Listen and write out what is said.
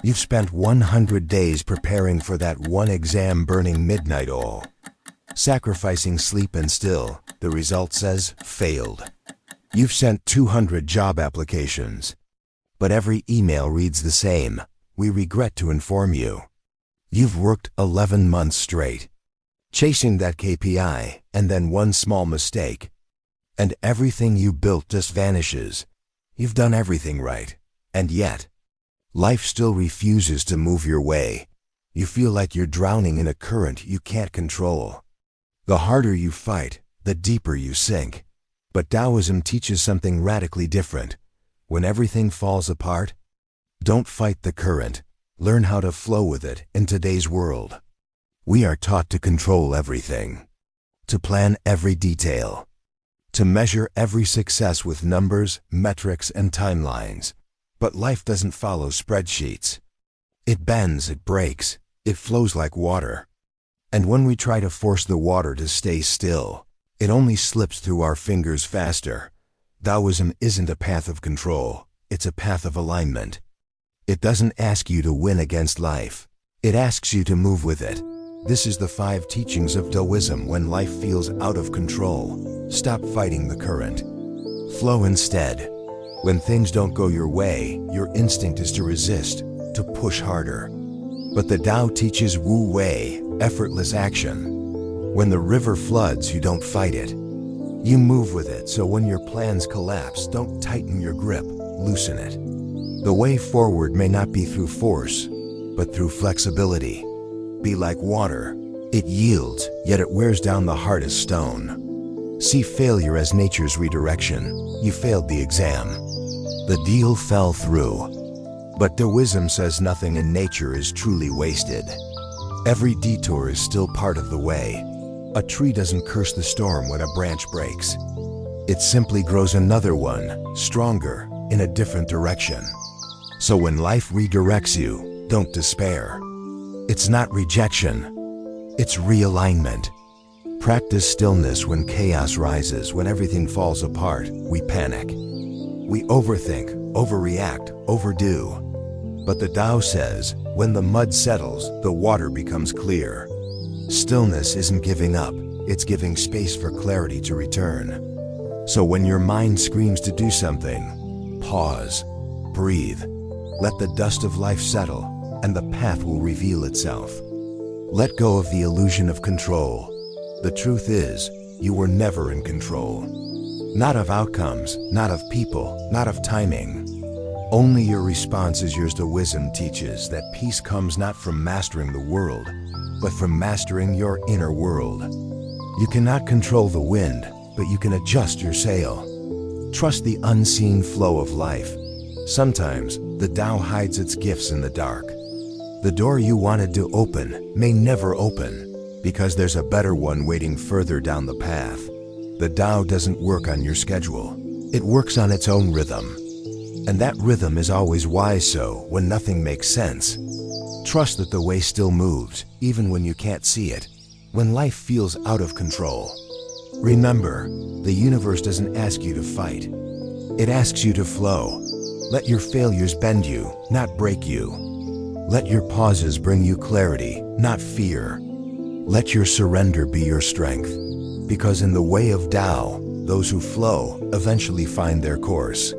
You've spent 100 days preparing for that one exam, burning midnight oil, sacrificing sleep, and still, the result says, failed. You've sent 200 job applications, but every email reads the same: we regret to inform you. You've worked 11 months straight, chasing that KPI, and then one small mistake, and everything you built just vanishes. You've done everything right, and yet, life still refuses to move your way. You feel like you're drowning in a current you can't control. The harder you fight, the deeper you sink. But Taoism teaches something radically different. When everything falls apart, don't fight the current. Learn how to flow with it. In today's world, we are taught to control everything, to plan every detail, to measure every success with numbers, metrics, and timelines. But life doesn't follow spreadsheets. It bends, it breaks, it flows like water. And when we try to force the water to stay still, it only slips through our fingers faster. Taoism isn't a path of control, it's a path of alignment. It doesn't ask you to win against life, it asks you to move with it. This is the 5 teachings of Taoism when life feels out of control. Stop fighting the current. Flow instead. When things don't go your way, your instinct is to resist, to push harder. But the Tao teaches Wu Wei, effortless action. When the river floods, you don't fight it. You move with it, so when your plans collapse, don't tighten your grip, loosen it. The way forward may not be through force, but through flexibility. Be like water. It yields, yet it wears down the hardest stone. See failure as nature's redirection. You failed the exam. The deal fell through. But Taoism says nothing in nature is truly wasted. Every detour is still part of the way. A tree doesn't curse the storm when a branch breaks. It simply grows another one, stronger, in a different direction. So when life redirects you, don't despair. It's not rejection, it's realignment. Practice stillness when chaos rises. When everything falls apart, we panic. We overthink, overreact, overdo. But the Tao says, when the mud settles, the water becomes clear. Stillness isn't giving up, it's giving space for clarity to return. So when your mind screams to do something, pause, breathe, let the dust of life settle, and the path will reveal itself. Let go of the illusion of control. The truth is, you were never in control. Not of outcomes, not of people, not of timing. Only your response is yours. Taoism teaches that peace comes not from mastering the world, but from mastering your inner world. You cannot control the wind, but you can adjust your sail. Trust the unseen flow of life. Sometimes, the Tao hides its gifts in the dark. The door you wanted to open may never open, because there's a better one waiting further down the path. The Tao doesn't work on your schedule. It works on its own rhythm. And that rhythm is always wise. So when nothing makes sense, trust that the way still moves, even when you can't see it. When life feels out of control, remember, the universe doesn't ask you to fight. It asks you to flow. Let your failures bend you, not break you. Let your pauses bring you clarity, not fear. Let your surrender be your strength. Because in the way of Tao, those who flow eventually find their course.